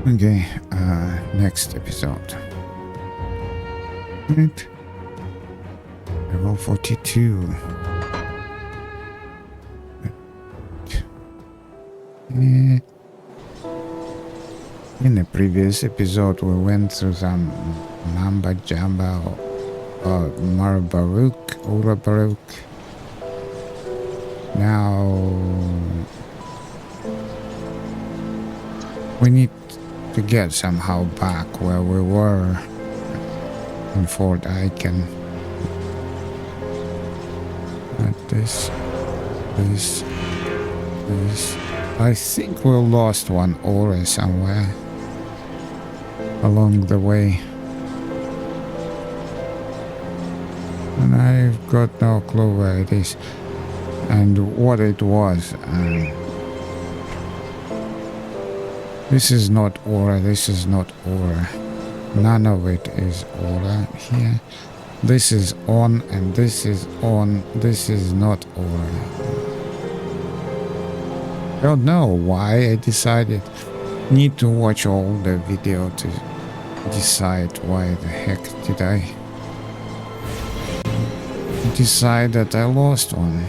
Okay, next episode. Right. Level 42. In the previous episode, we went through some Mamba Jamba or Marabaruk, Urabaruk. Now we need to get somehow back where we were in Fort Ikon. This. I think we lost one aura somewhere along the way. And I've got no clue where it is and what it was. This is not aura, this is not aura. None of it is aura here. This is on and this is on. This is not aura. I don't know why I decided. Need to watch all the video to decide why the heck did I decide that I lost one.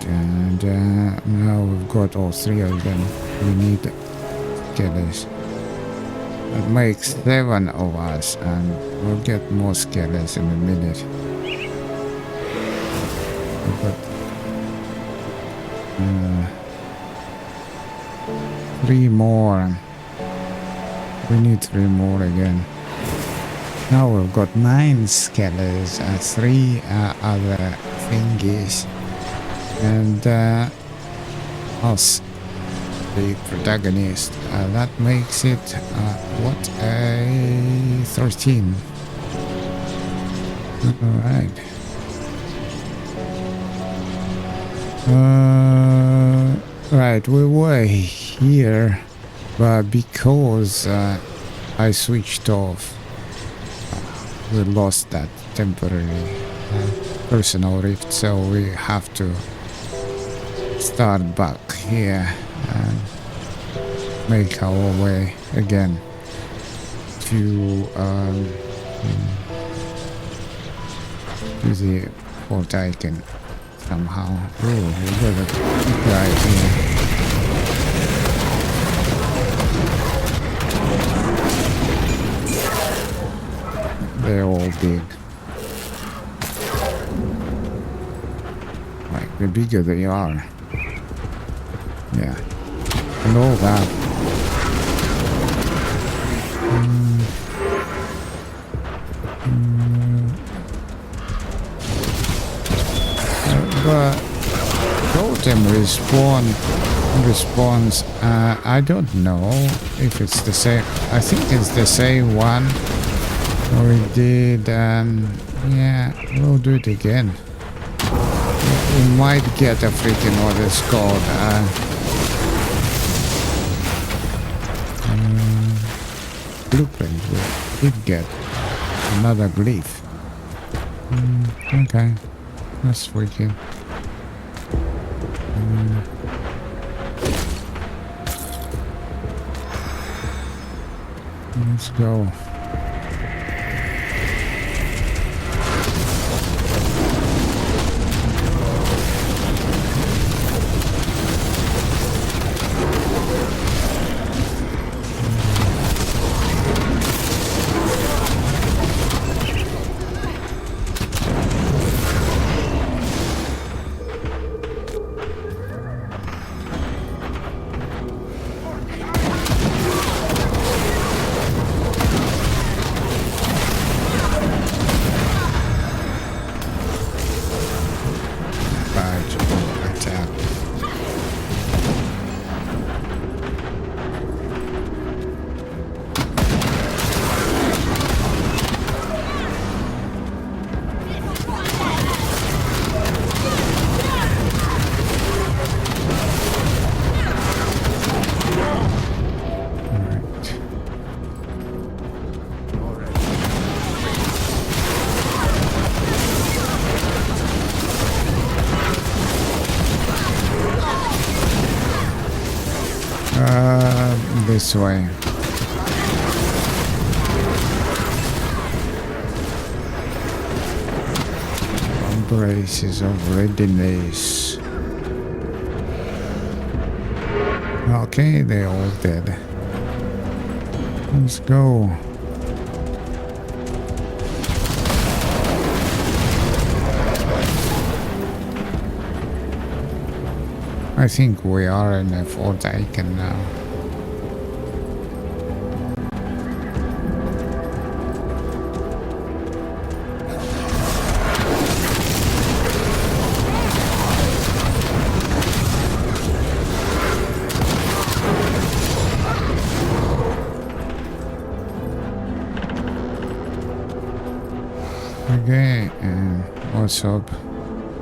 And now we've got all three of them. We need to get this. It makes 7 of us, and we'll get more skeletons in a minute. But 3 more. We need 3 more again. Now we've got 9 skeletons and 3 other thingies. And us, the protagonist. That makes it, 13. Alright. Right, we were here, but because I switched off, we lost that temporary personal rift, so we have to start back here and make our way again to the Fort Ikon somehow. Oh, we got a guy here. They're all big. Like, the bigger they are. Yeah. And all that. But totem response, I don't know if it's the same. I think it's the same one we did, and yeah, we'll do it again. We might get a freaking what it's called. Blueprint. We did get another glyph. Okay, that's freaking. Let's go. This way. Braces of readiness. Okay, they're all dead. Let's go. I think we are in a Fort Ikon now. Okay, and what's up?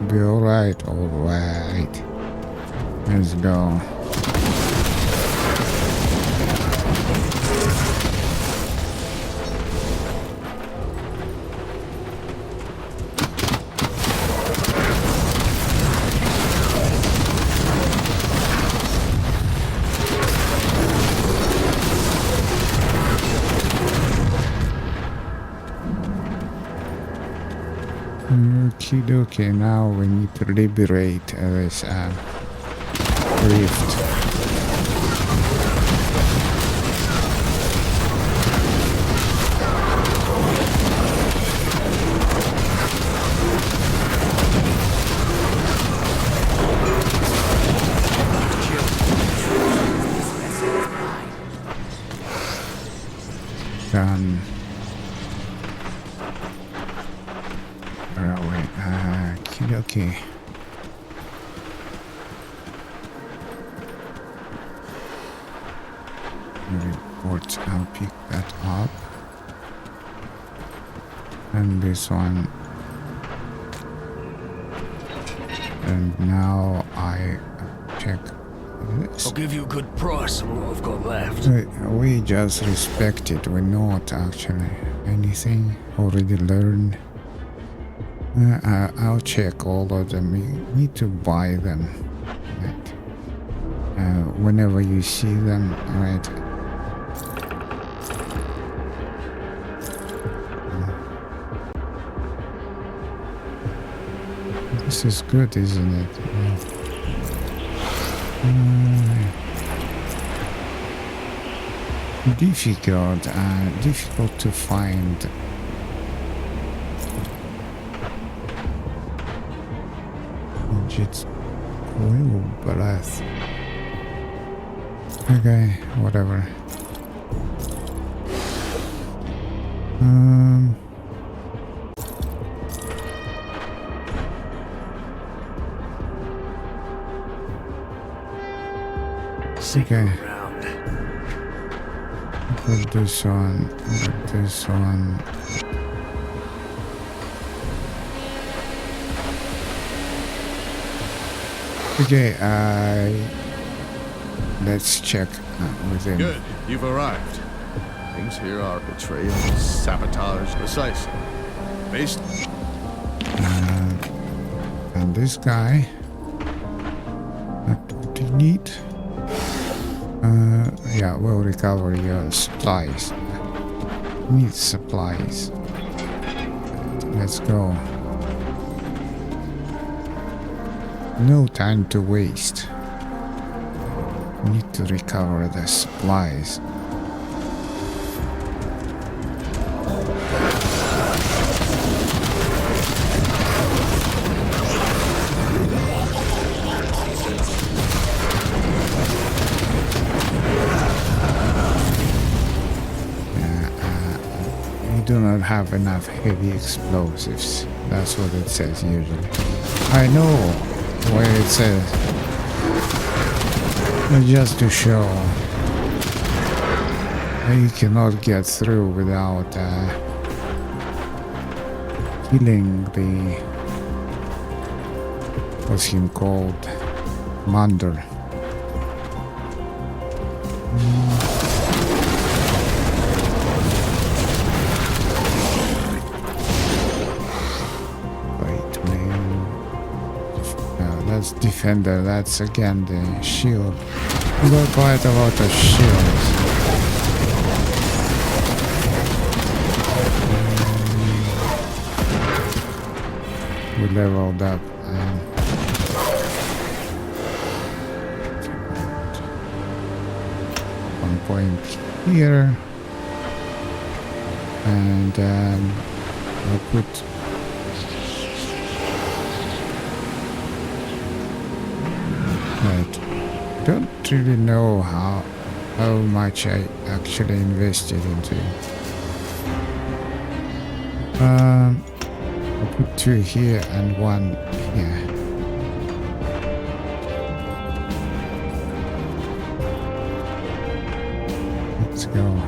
Be alright, alright. Let's go. Okie dokie, now we need to liberate this rift. Done. Okay. Reports, I'll pick that up. And this one. And now I check this. I'll give you a good price on what I've got left. We just respected, we not actually anything already learned. I'll check all of them. You need to buy them, right? Whenever you see them, right? This is good, isn't it? Difficult to find. It's real breath. Okay, whatever. Okay. Put this on. Put this on. Okay, let's check with him. Good, you've arrived. Things here are betrayal, sabotage, precisely. Based. And this guy. What do you need? Yeah, we'll recover your supplies. Need supplies. Let's go. No time to waste. Need to recover the supplies. We do not have enough heavy explosives. That's what it says usually. I know where it says. But just to show you cannot get through without killing the what's him called Commander. That's defender. That's again the shield. We got quite a lot of shields. We leveled up. 1 point here. And I'll put don't really know how much I actually invested into it. I'll put 2 here and 1 here. Let's go.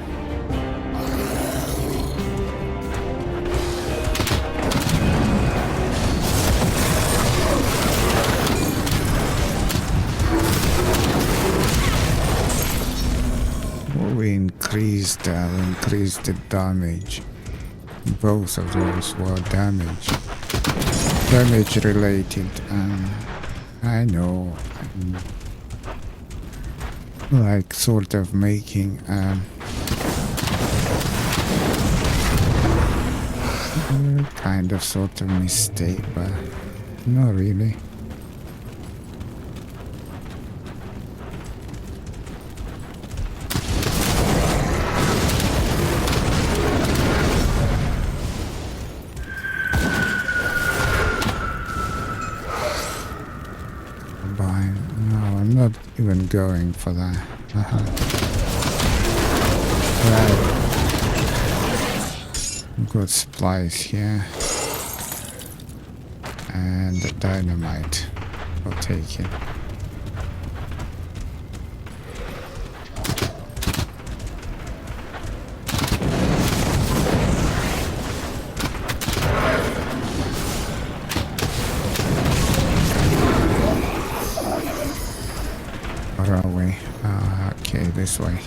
We increased the damage. Both of those were damage related. I know, like sort of making kind of sort of mistake, but not really. Even going for that. Right. Good supplies here. And the dynamite. I'll take it. This way.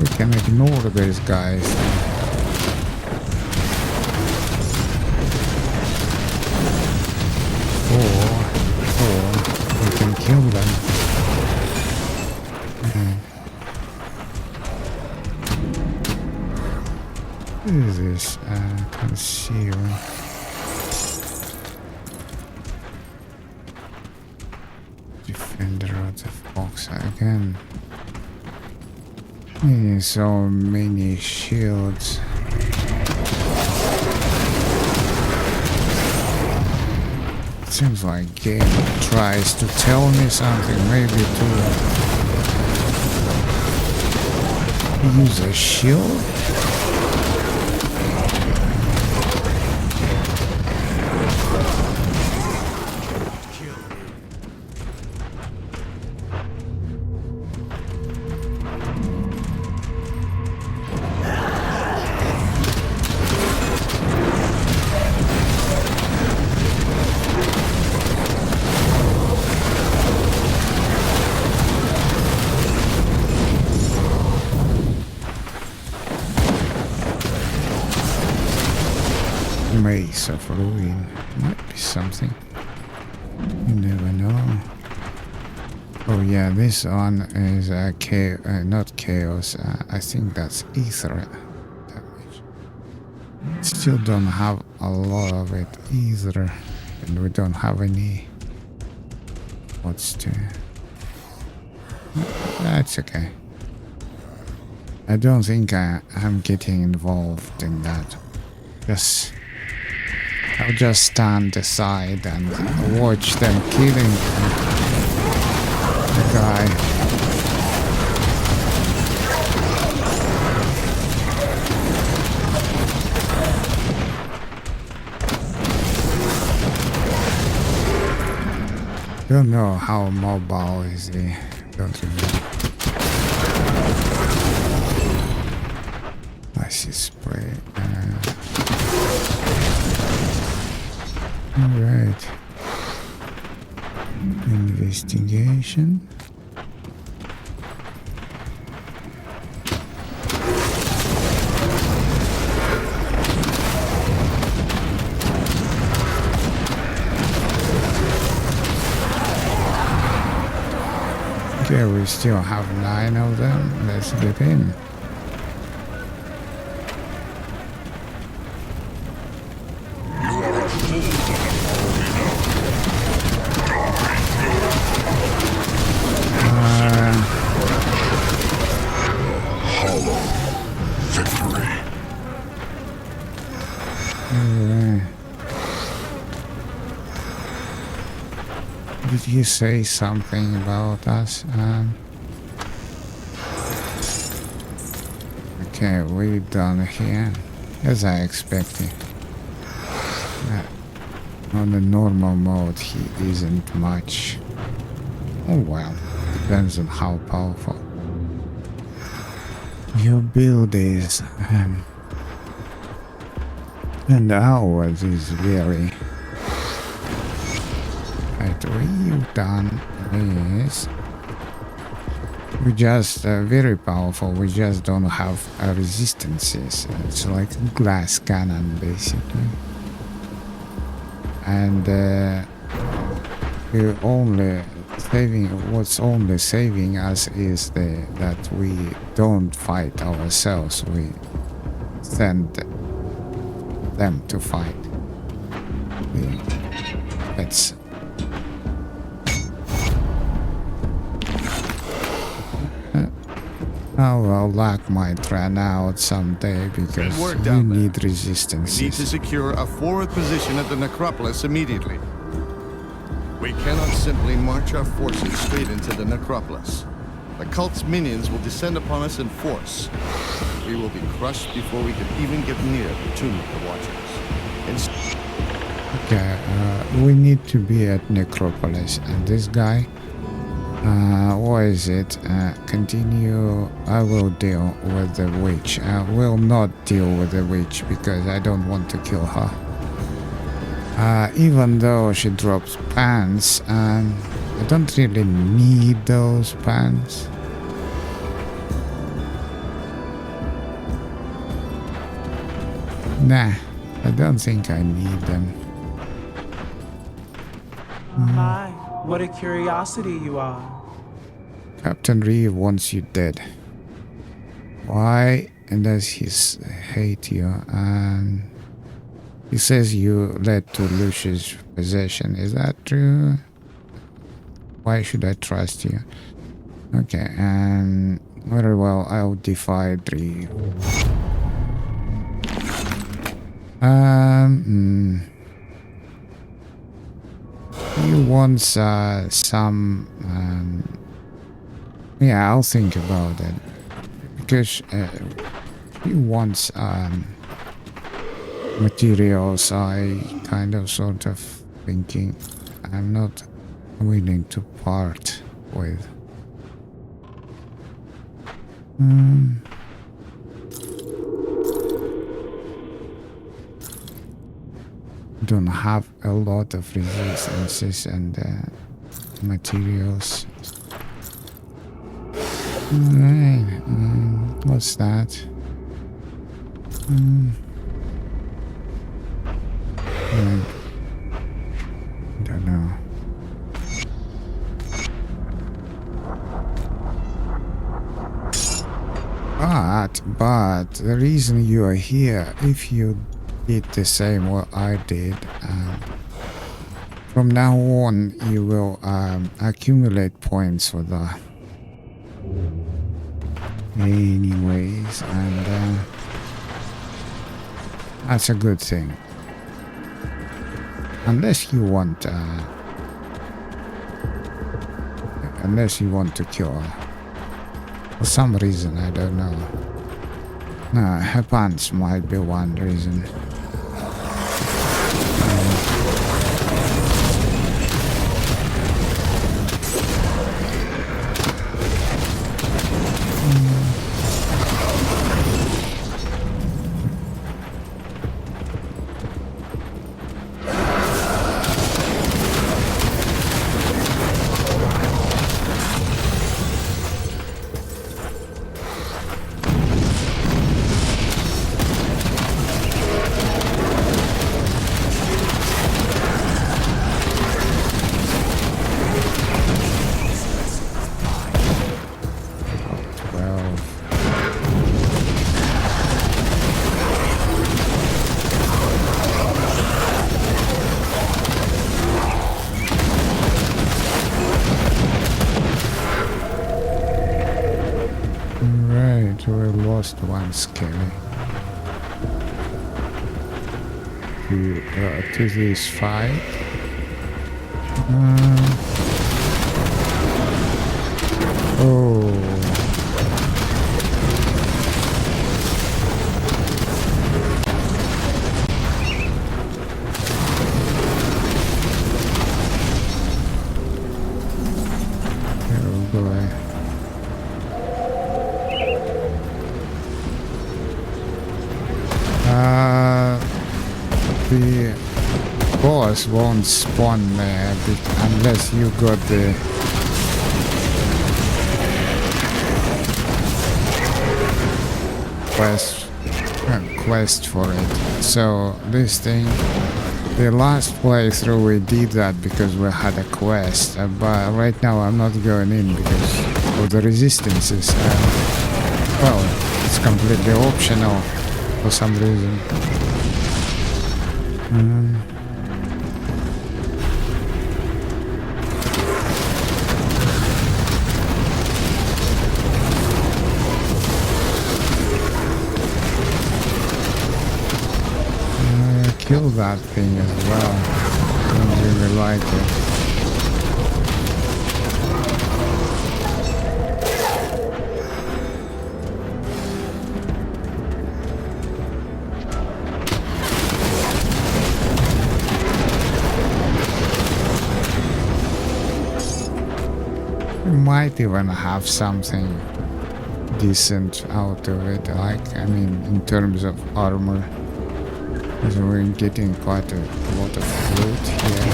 We can ignore these guys. Or we can kill them. What is this? Conceal. Defender of the Fox again. So many shields. It seems like game tries to tell me something, maybe to use a shield. Maze of Ruin. Might be something. You never know. Oh yeah, this one is not chaos. I think that's ether damage. Still don't have a lot of it either, and we don't have any. What's to? That's okay. I don't think I'm getting involved in that. I'll just stand aside and watch them killing the guy. Don't know how mobile is he. Don't remember. Icy spray. Alright. Investigation. Okay, we still have 9 of them. Let's get in. Did he say something about us? Okay, we're done here, as I expected. On the normal mode, he isn't much. Oh well, depends on how powerful your build is. And ours is very... Right, we've done is... We're just very powerful, we just don't have resistances. It's like a glass cannon, basically. And we're only saving... What's only saving us is that we don't fight ourselves, we send them to fight. Let's... Oh well, luck might run out someday because we need resistances. We need to secure a forward position at the Necropolis immediately. We cannot simply march our forces straight into the Necropolis. The cult's minions will descend upon us in force. We will be crushed before we can even get near the tomb of the Watchers. Okay, we need to be at Necropolis, and this guy... what is it? Continue. I will deal with the witch. I will not deal with the witch because I don't want to kill her. Even though she drops pants, I don't really need those pants. Nah, I don't think I need them. My, what a curiosity you are. Captain Reeve wants you dead. Why does he hate you? And he says you led to Lucius' possession. Is that true? Why should I trust you? Okay, and very well, I'll defy Reeve. He wants some... yeah, I'll think about it. Because he wants materials I kind of sort of thinking I'm not willing to part with. Don't have a lot of resistances and materials. Alright, what's that? Don't know. But the reason you are here, if you did the same what I did, from now on you will accumulate points for that. Anyways, and that's a good thing. Unless you want to kill her. For some reason, I don't know. No, her pants might be one reason. we lost one skelly to this fight. Oh. The boss won't spawn there unless you got the quest for it. So this thing, the last playthrough we did that because we had a quest, but right now I'm not going in because of the resistances. Well, it's completely optional for some reason. Kill that thing as well. I don't really like it. Might even have something decent out of it, like, I mean, in terms of armor, because we're getting quite a lot of loot here.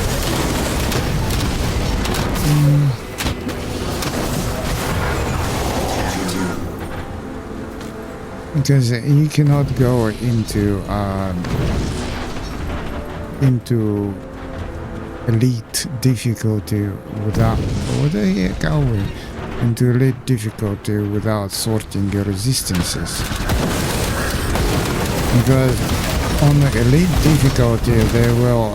Because you cannot go into elite difficulty without into elite difficulty without sorting your resistances, because on the elite difficulty they will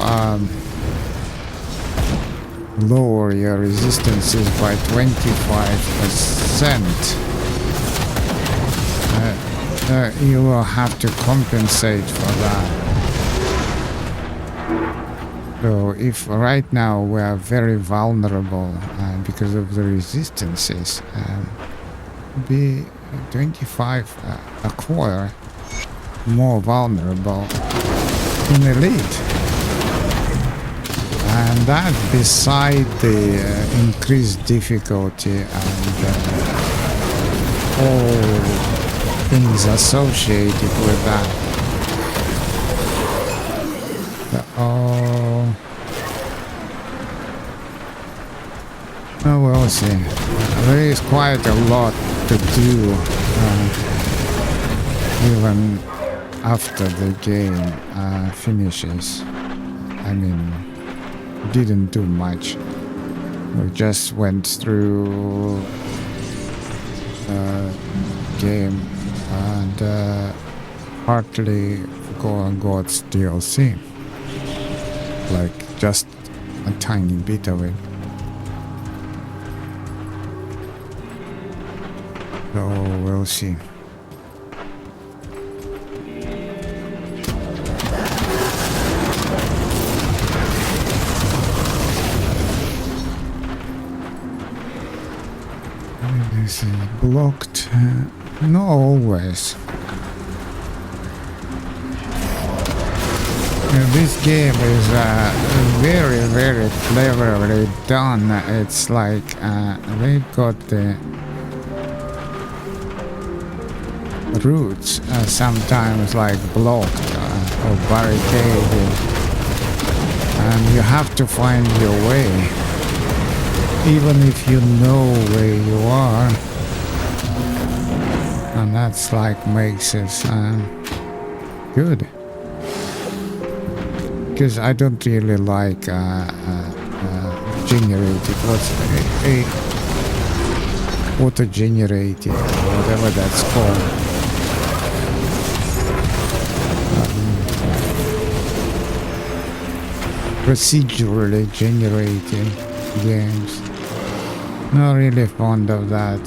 lower your resistances by 25%. You will have to compensate for that. So if right now we are very vulnerable because of the resistances, be 25 a quarter more vulnerable in elite, and that beside the increased difficulty and all things associated with that. Oh, we'll see. There is quite a lot to do, even after the game finishes. I mean, didn't do much. We just went through game and partly got DLC, like just a tiny bit of it. So we'll see. This is blocked. Not always. This game is very, very cleverly done. It's like they've got the routes sometimes like blocked or barricaded, and you have to find your way, even if you know where you are, and that's like makes it good. Because I don't really like generated, auto-generated, whatever that's called. Procedurally generated games. Not really fond of that.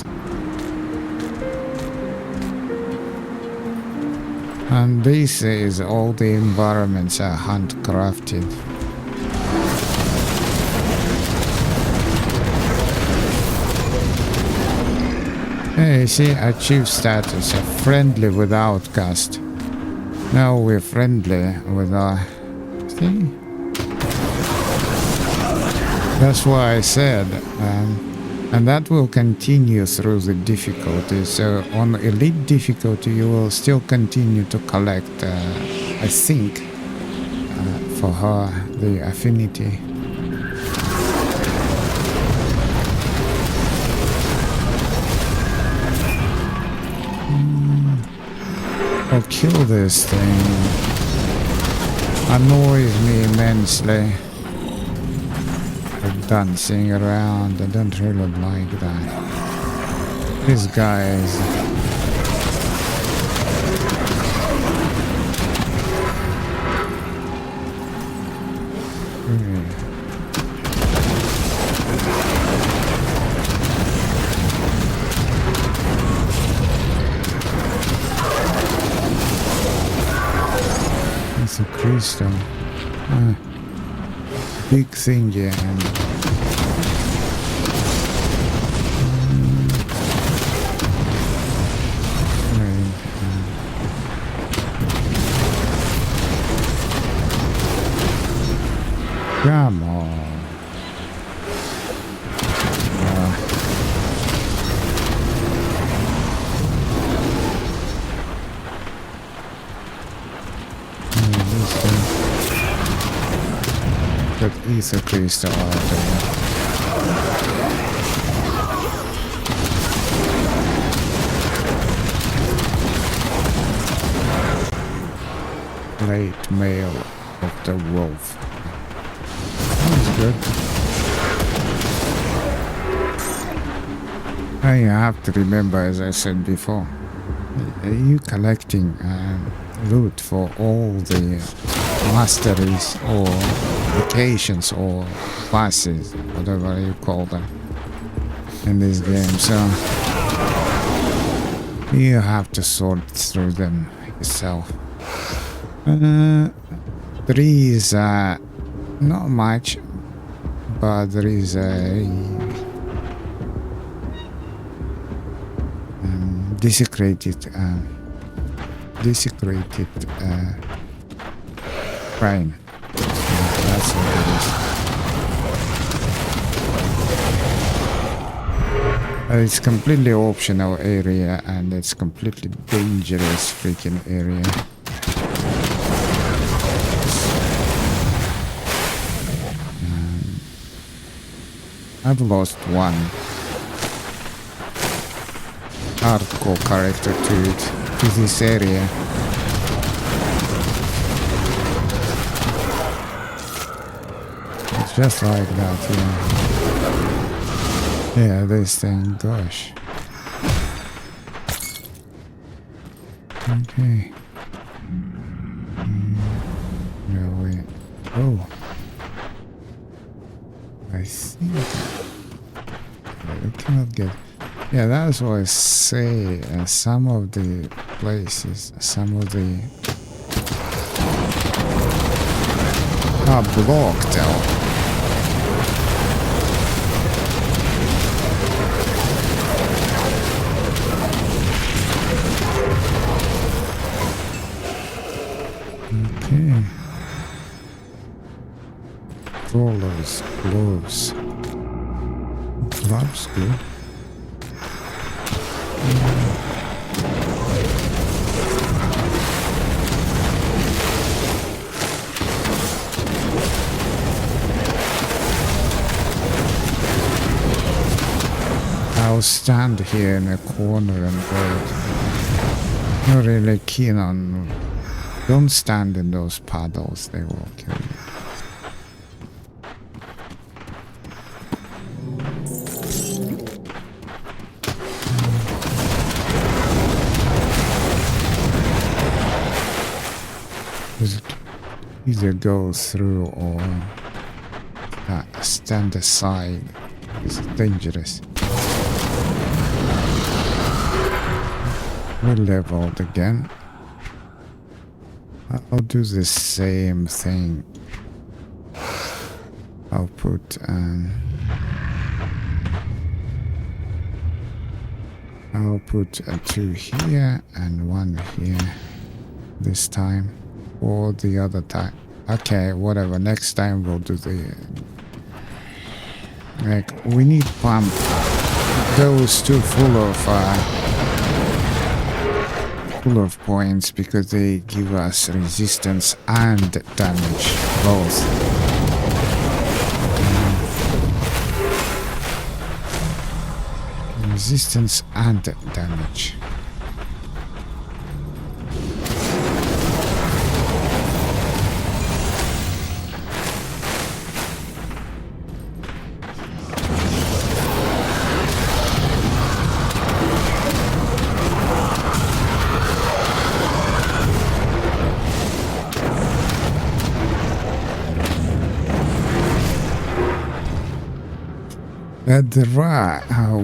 And this is all the environments are handcrafted. Hey, you see, achieve status, friendly with outcast. Now we're friendly with our... See? That's why I said, and that will continue through the difficulty. So on elite difficulty, you will still continue to collect, I think, for her, the affinity. I'll kill this thing. Annoys me immensely. Dancing around, I don't really like that. These guys. It's a crystal. Big thingy and come on. Put ether crystal out there. Late mail of the wolf. That's good. I have to remember, as I said before, you collecting loot for all the masteries or vocations or classes, whatever you call them in this game. So you have to sort through them yourself. 3 is not much, but there is a desecrated crane. That's what it is. It's completely optional area, and it's completely dangerous freaking area. I've lost one hardcore character to this area. It's just like that, yeah. Yeah, this thing, gosh. Okay. No, wait. Oh. I think I cannot get. Yeah, that's what I say. Some of the places, some of the are blocked out. Okay. Crawlers, gloves. Gloves, good. I'll stand here in a corner and wait. Not really keen on. Don't stand in those puddles, they will kill you. Either go through or stand aside. It's dangerous. We're leveled again. I'll do the same thing. I'll put two here and one here this time, or the other time. Okay, whatever. Next time we'll do the we need pump those two full of points because they give us resistance and damage both. Resistance and damage.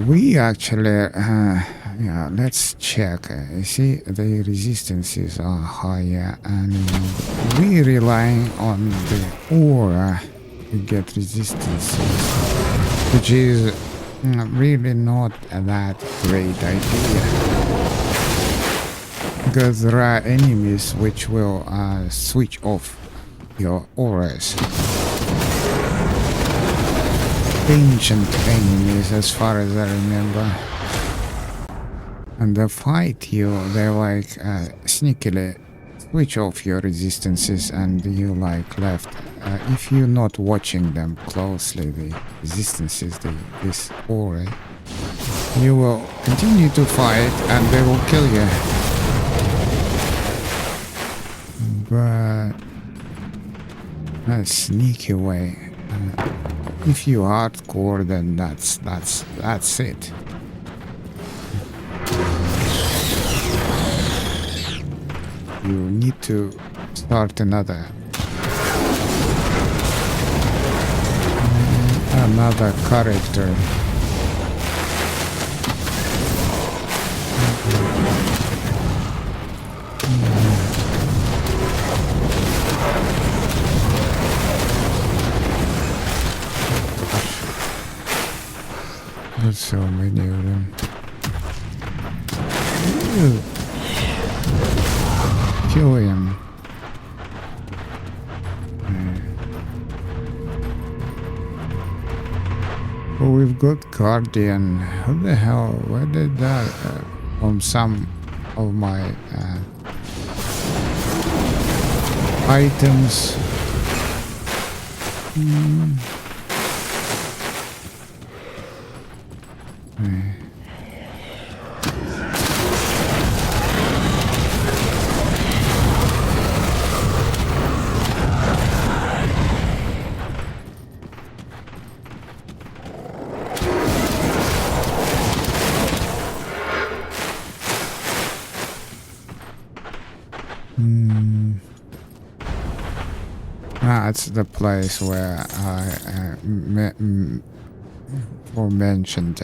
We actually, yeah, let's check. You see, the resistances are higher, and we relying on the aura to get resistances, which is really not that great idea, because there are enemies which will switch off your auras. Ancient enemies, as far as I remember, and they fight you. They like sneakily switch off your resistances, and you like left. If you're not watching them closely, the resistances, this aura, you will continue to fight, and they will kill you. But a sneaky way. If you hardcore, then that's it. You need to start another character. There's so many of them. Ew. Kill him. Oh, we've got Guardian. How the hell? Where did that from some of my items? It's the place where I mentioned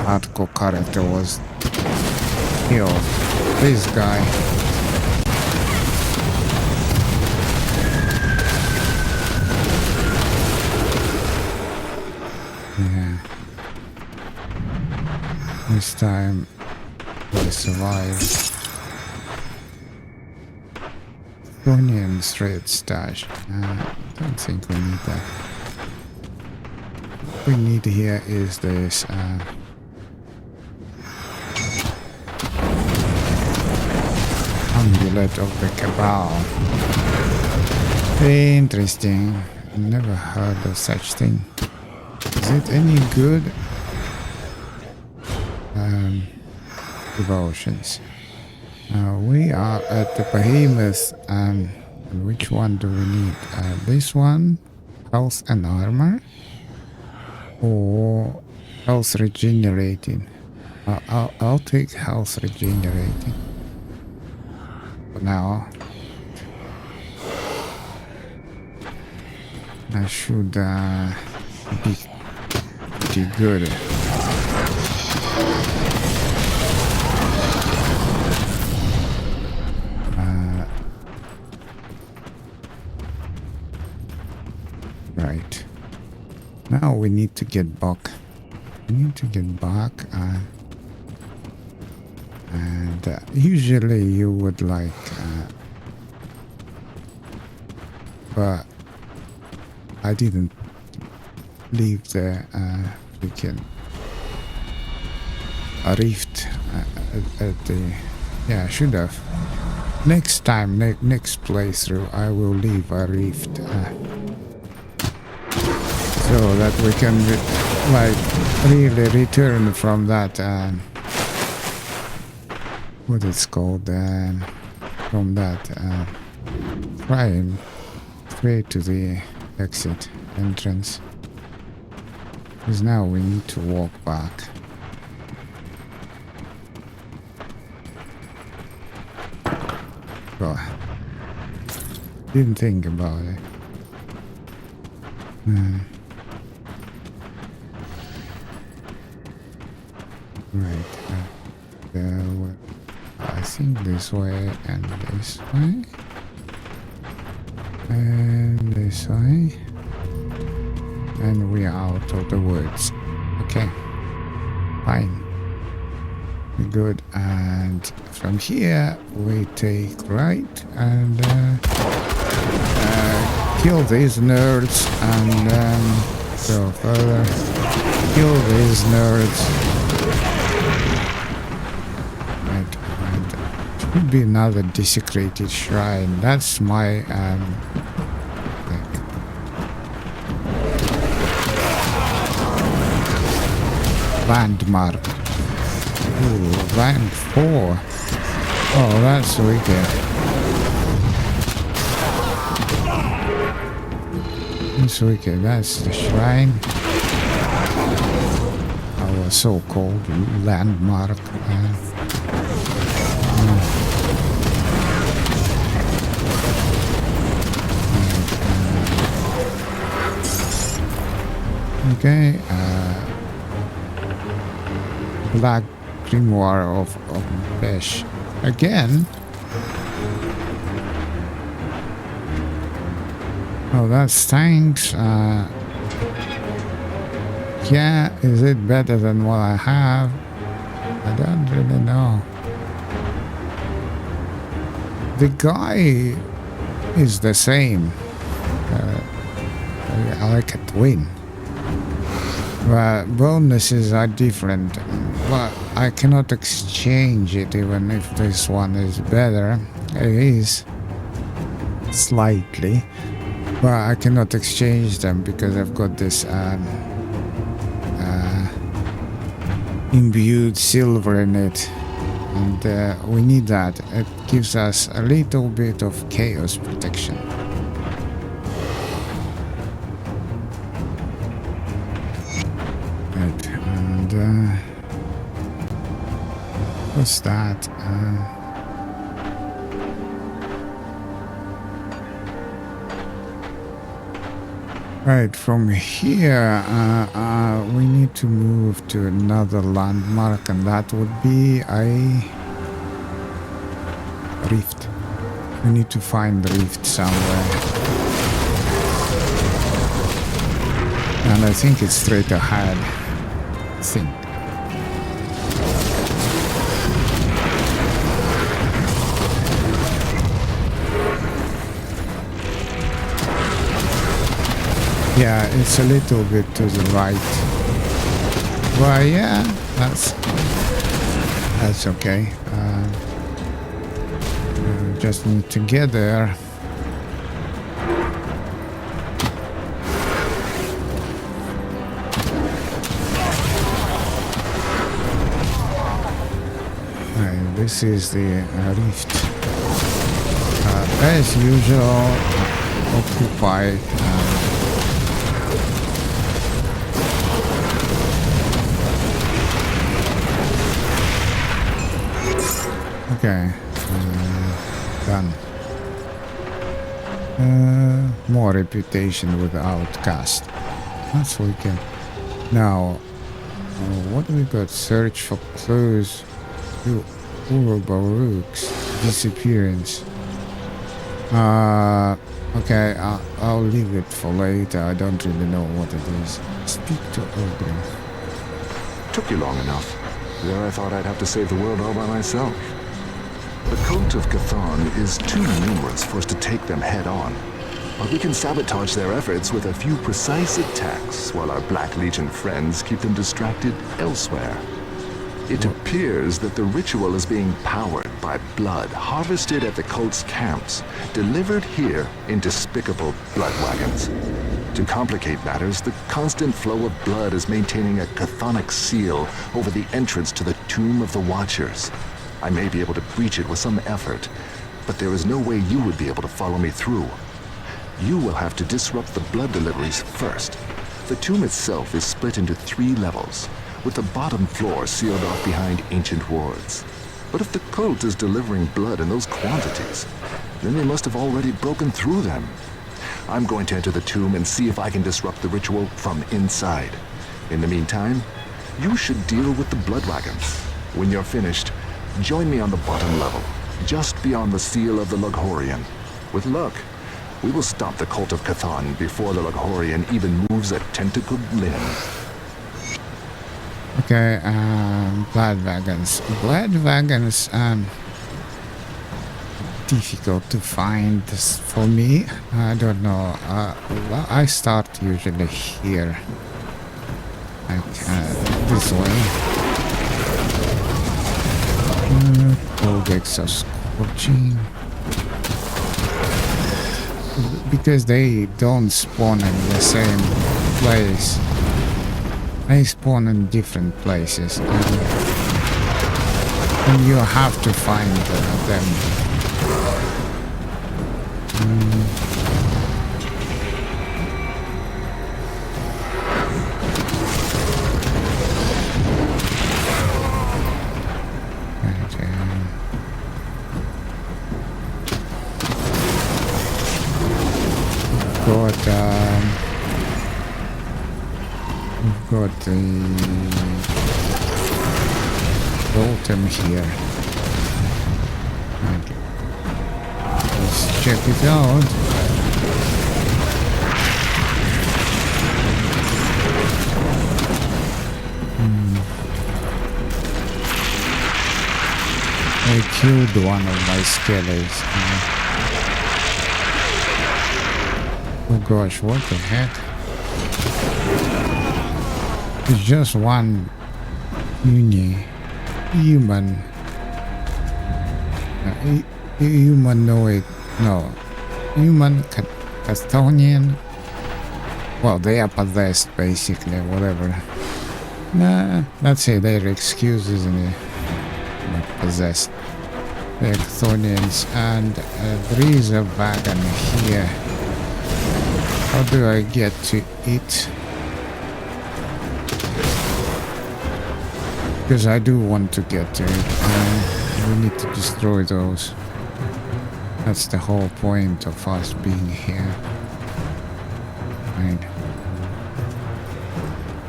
hardcore character was killed. This guy. Yeah. This time we survived. Onion thread stash. Don't think we need that. What we need here is this amulet of the Cabal. Interesting. Never heard of such thing. Is it any good? Devotions. We are at the Behemoth, and which one do we need? This one, health and armor, or health regenerating? I'll take health regenerating for now. That should be pretty good. Now we need to get back. We need to get back. And usually you would like... but I didn't leave the freaking rift at the... Yeah, I should have. Next time, next playthrough, I will leave a rift so that we can like really return from that what it's called from that crime straight to the exit entrance, because now we need to walk back. Oh, didn't think about it. Right. I think this way and this way. And this way. And we are out of the woods. Okay. Fine. We're good. And from here we take right and kill these nerds and go further. Kill these nerds. Right. And should be another desecrated shrine. That's my landmark. Ooh, rank 4. Oh, that's wicked. That's wicked. That's the shrine. Our so-called landmark. Okay. Black Grimoire of Pesh. Again? Oh, that's thanks. Yeah, is it better than what I have? I don't really know. The guy is the same. I like a twin. But bonuses are different. But I cannot exchange it even if this one is better. It is. Slightly. But I cannot exchange them because I've got this imbued silver in it. And we need that. It gives us a little bit of chaos protection. Right, and what's that? Right, from here we need to move to another landmark, and that would be a rift. We need to find the rift somewhere. And I think it's straight ahead. I think. Yeah, it's a little bit to the right. But yeah, that's okay. We just need to get there. This is the rift. As usual, occupied. Okay, done. More reputation with outcast. That's wicked. Now, what do we got? Search for clues. Baruch's disappearance. Okay, I'll leave it for later. I don't really know what it is. Speak to Ogre. Took you long enough. There I thought I'd have to save the world all by myself. The cult of Chthon is too numerous for us to take them head on. But we can sabotage their efforts with a few precise attacks while our Black Legion friends keep them distracted elsewhere. It appears that the ritual is being powered by blood harvested at the cult's camps, delivered here in despicable blood wagons. To complicate matters, the constant flow of blood is maintaining a chthonic seal over the entrance to the Tomb of the Watchers. I may be able to breach it with some effort, but there is no way you would be able to follow me through. You will have to disrupt the blood deliveries first. The tomb itself is split into 3 levels, with the bottom floor sealed off behind ancient wards. But if the cult is delivering blood in those quantities, then they must have already broken through them. I'm going to enter the tomb and see if I can disrupt the ritual from inside. In the meantime, you should deal with the Blood Wagons. When you're finished, join me on the bottom level, just beyond the seal of the Loghorrean. With luck, we will stop the cult of Chthon before the Loghorrean even moves a tentacled limb. Okay, Blood Wagons. Blood Wagons, difficult to find for me. I don't know. Well, I start usually here. Like, this way. Projects are scorching. Because they don't spawn in the same place. They spawn in different places. And you have to find them. We've got the totem here. Okay. Let's check it out. I killed one of my skellies. Oh gosh, what the heck? It's just one humanoid. No, human Chthonian. Well, they are possessed, basically, whatever. Nah, that's it. Their excuse, isn't it? But possessed. They're Chthonians, and there is a wagon here. How do I get to it? Because I do want to get to it. We need to destroy those. That's the whole point of us being here. Right.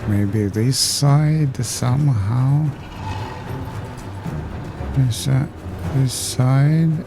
Maybe this side somehow. Is that this side?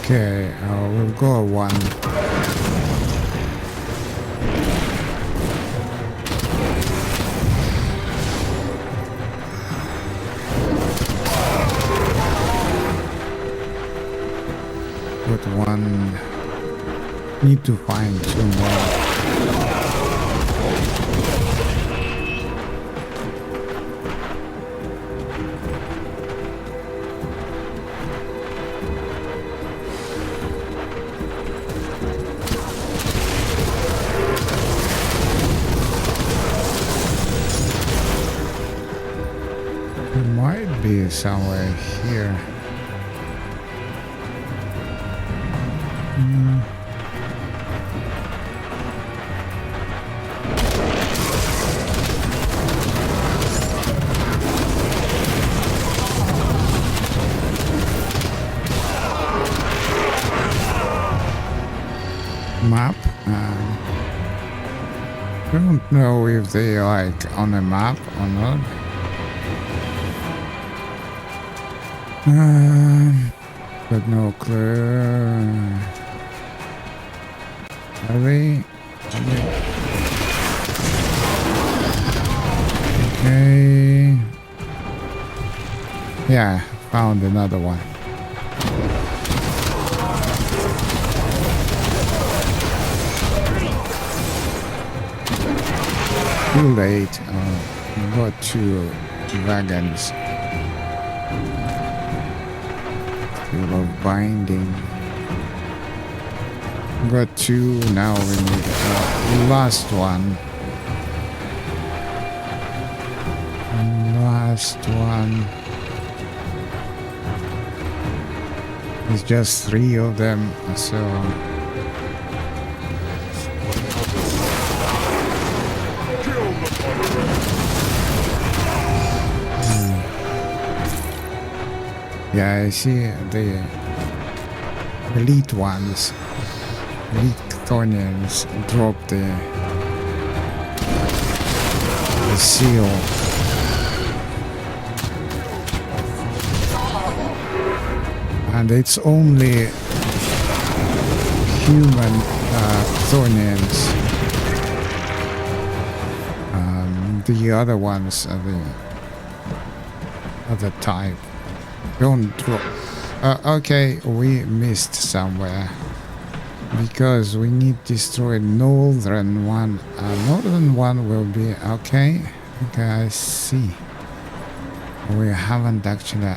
Okay, we'll go one. Put one. Need to find 2 more. Somewhere here. Map. Don't know if they like on a map or not. But no clue. Are they? Okay. Yeah, found another one. Too late. Got 2 wagons. Full of binding. Got 2. Now we need the last one. Last one. There's just 3 of them, so. Yeah, I see the elite ones, elite Chthonians drop the seal. And it's only human Chthonians. The other ones are the other type. Don't drop. Okay, we missed somewhere. Because we need to destroy northern one. Northern one will be okay. Okay, I see. We haven't actually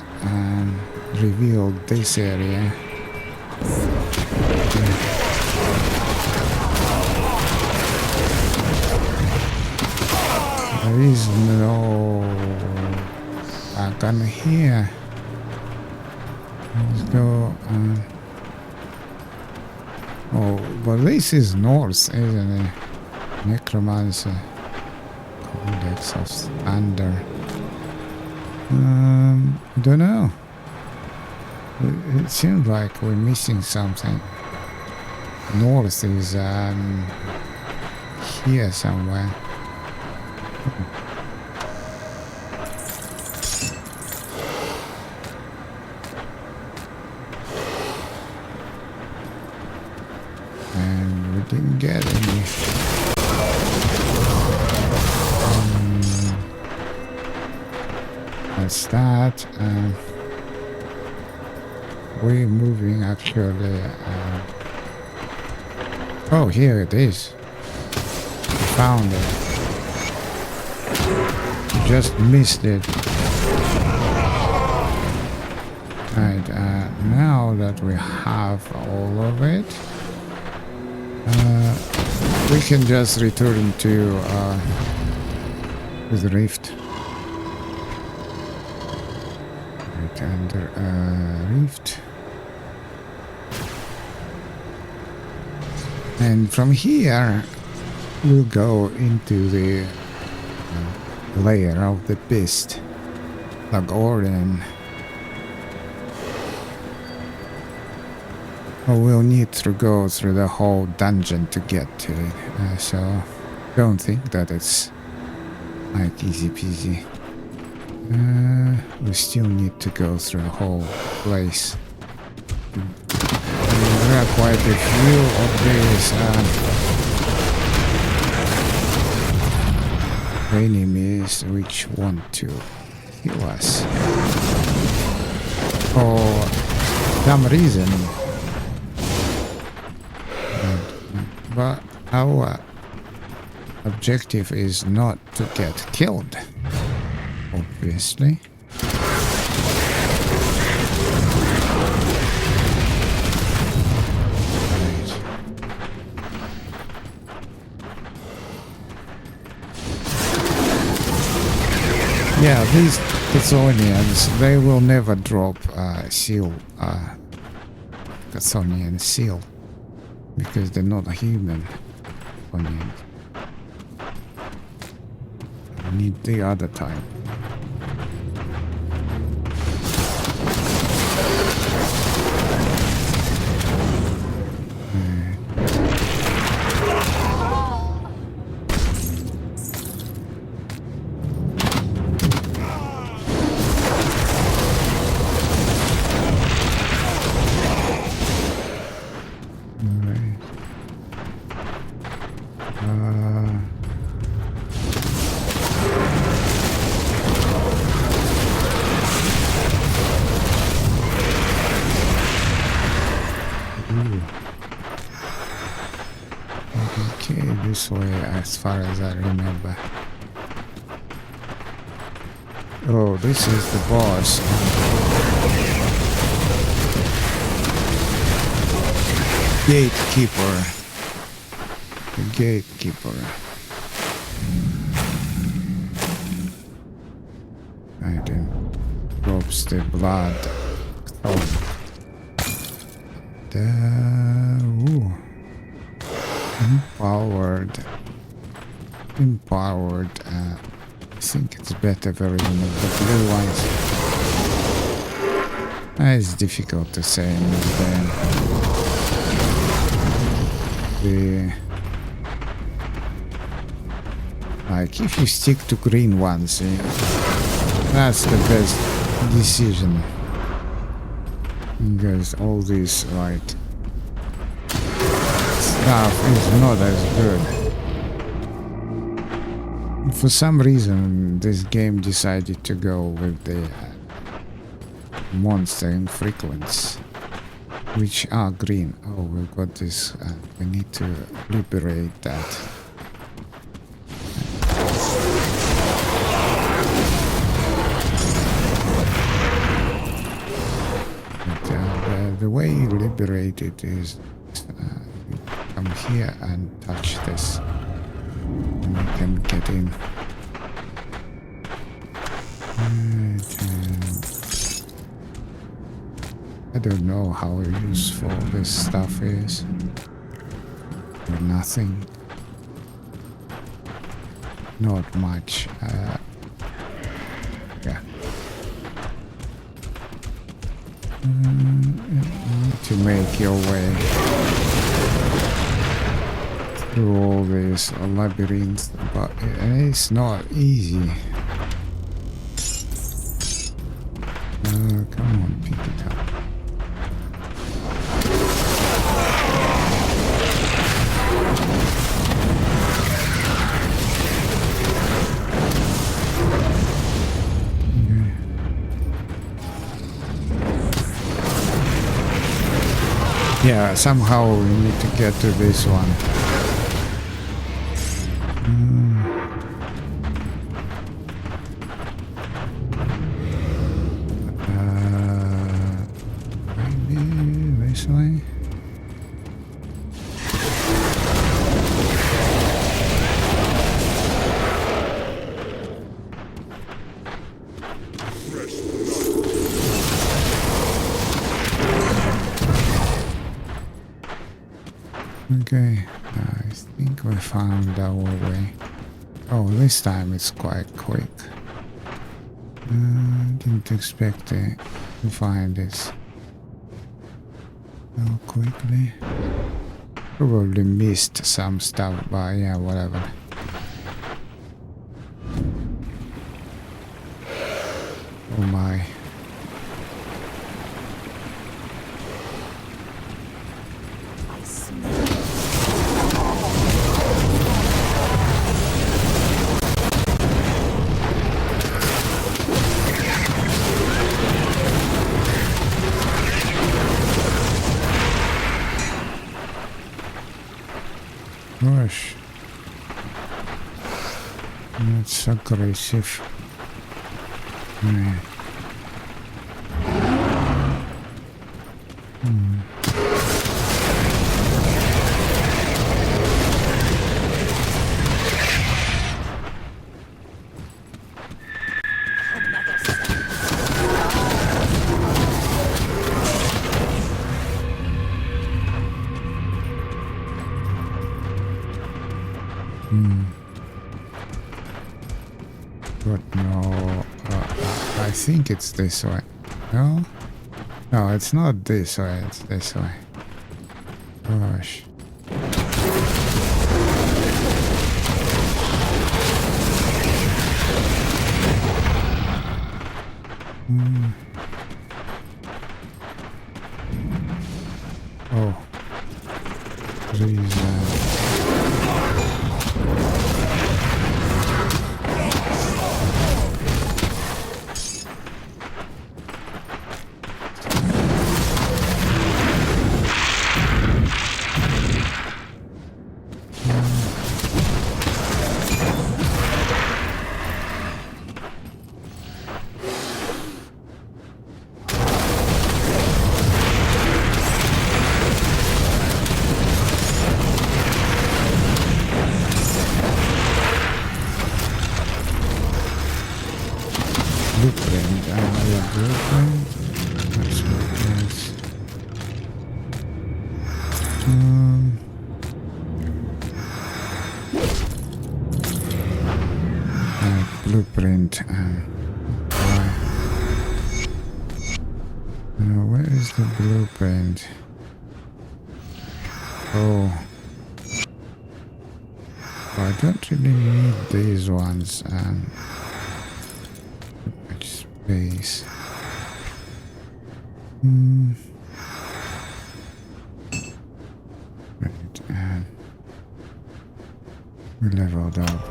revealed this area. There is no wagon here. Let's go. Oh, but this is north, isn't it? Necromancer. Codex of Thunder. Don't know. It seems like we're missing something. North is here somewhere. And we didn't get any. That's that. We're moving actually. Oh, here it is. We found it. Just missed it. Right, now that we have all of it, we can just return to the rift. Right under rift. And from here, we'll go into the layer of the beast, Loghorrean. We'll need to go through the whole dungeon to get to it, so don't think that it's like easy peasy. We still need to go through the whole place. There are quite a few of these enemies which want to kill us for some reason. But our objective is not to get killed, obviously. Right. Yeah, these Chthonians, they will never drop seal, Chthonian seal. Because they're not human. I need the other type. This way, as far as I remember. Oh, this is the boss. Gatekeeper. The gatekeeper. I then drops the blood. Oh. Ooh. Empowered. I think it's better for the blue ones. It's difficult to say. Like if you stick to green ones, that's the best decision. Because all this stuff is not as good. For some reason, this game decided to go with the monster infrequents, which are green. Oh, we've got this. We need to liberate that. But, the way you liberate it is come here and touch this. And we can get in. I don't know how useful this stuff is. Or nothing. Not much. Yeah. You need to make your way through all these labyrinths, but it's not easy. Come on, pick it up. Yeah, somehow we need to get to this one. Maybe this way. Okay, I think we found our way. Oh, this time it's quite quick. Didn't expect to find this so quickly. Probably missed some stuff, but yeah, whatever. Oh my. Gosh, that's aggressive. I think it's this way. No? No, it's not this way. It's this way. Gosh. Oh. Trees. Blueprint. Another blueprint. That's what it is. Blueprint. Where is the blueprint? Oh. I don't really need these ones. Space. Right, and we leveled up.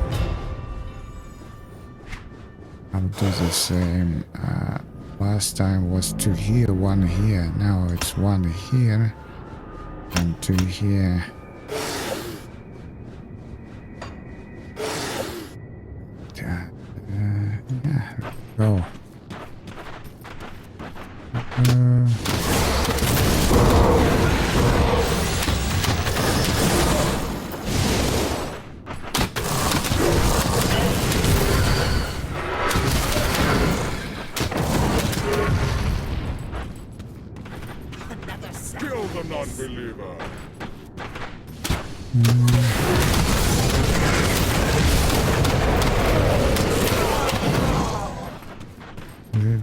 I'll do the same. Last time was 2 here, 1 here. Now it's 1 here and 2 here. Yeah, go. Kill the non-believer.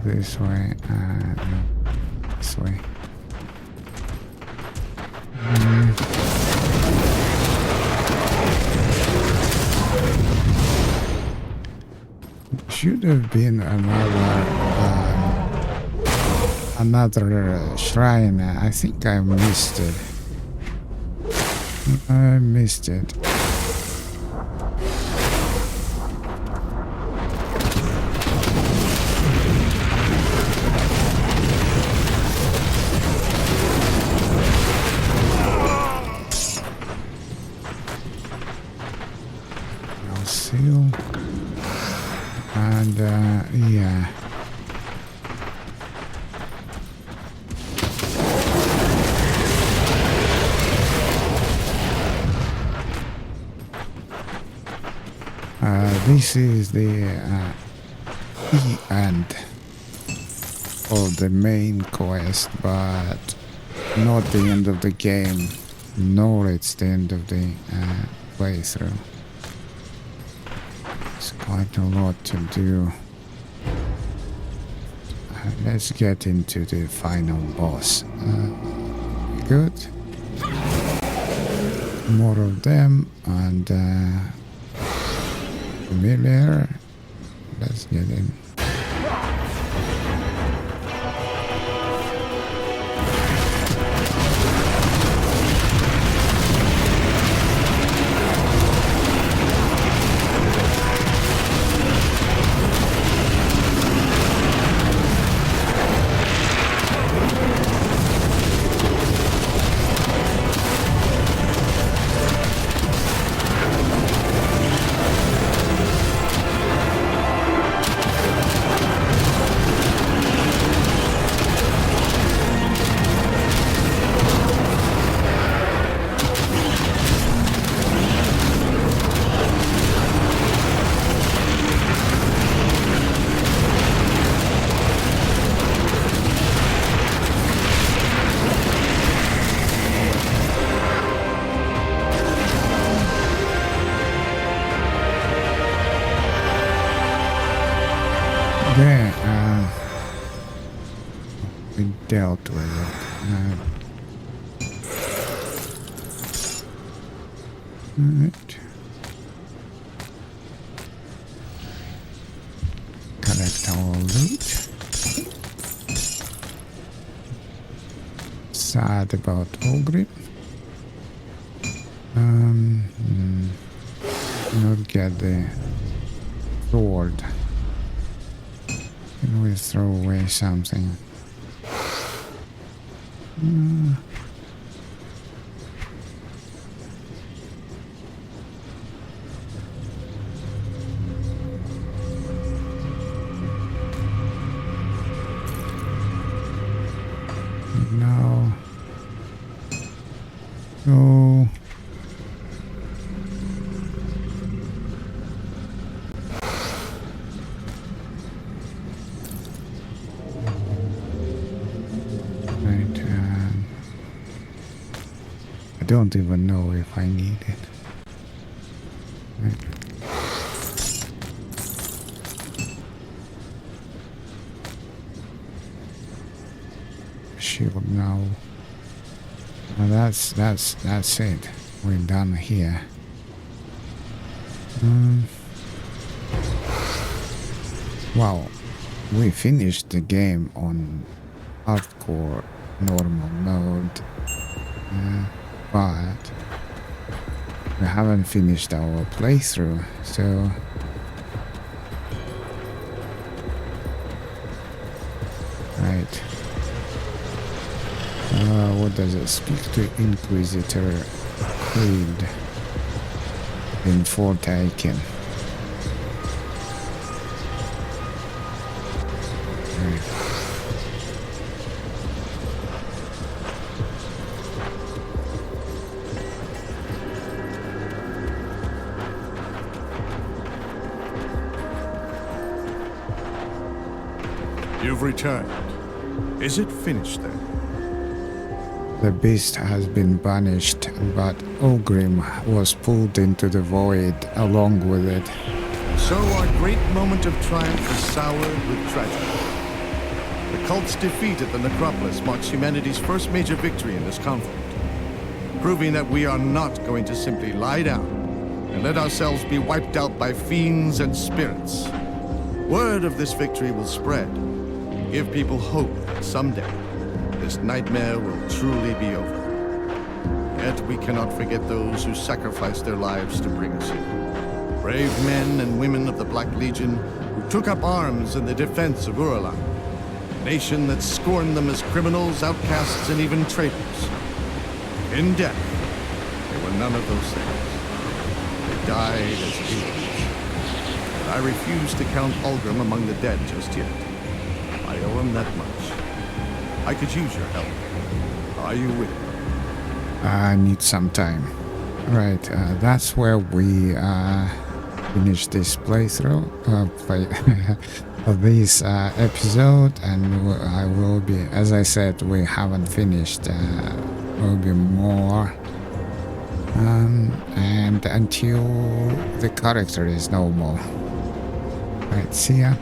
This way, no, this way. Should have been another shrine. I think I missed it. I missed it. Seal. And yeah. This is the end of the main quest, but not the end of the game, nor it's the end of the playthrough. It's quite a lot to do. Let's get into the final boss. Good. More of them, and familiar. Let's get in. There, we dealt with it. Alright. Collect our loot. Sad about Ogre. Not get the sword. Can we throw away something? No. No. Right. I don't even know if I need it. Right. Shield now. Well, that's it. We're done here. Wow, we finished the game on hardcore normal mode, but we haven't finished our playthrough. So right. What does it speak to Inquisitor Creed in Fort Ikon? You've returned. Is it finished then? The beast has been banished, but Ogrim was pulled into the void along with it. So our great moment of triumph is soured with tragedy. The cult's defeat at the Necropolis marks humanity's first major victory in this conflict, proving that we are not going to simply lie down and let ourselves be wiped out by fiends and spirits. Word of this victory will spread, give people hope that someday this nightmare will truly be over. Yet we cannot forget those who sacrificed their lives to bring us here. Brave men and women of the Black Legion who took up arms in the defense of Urlan, a nation that scorned them as criminals, outcasts, and even traitors. In death, they were none of those things. They died as heroes. But I refuse to count Ulgrim among the dead just yet. I owe him that much. I could use your help. Are you with me? I need some time. Right, that's where we finish this playthrough of this episode, and I will be, as I said, we haven't finished. Will be more, and until the character is no more. Right, see ya.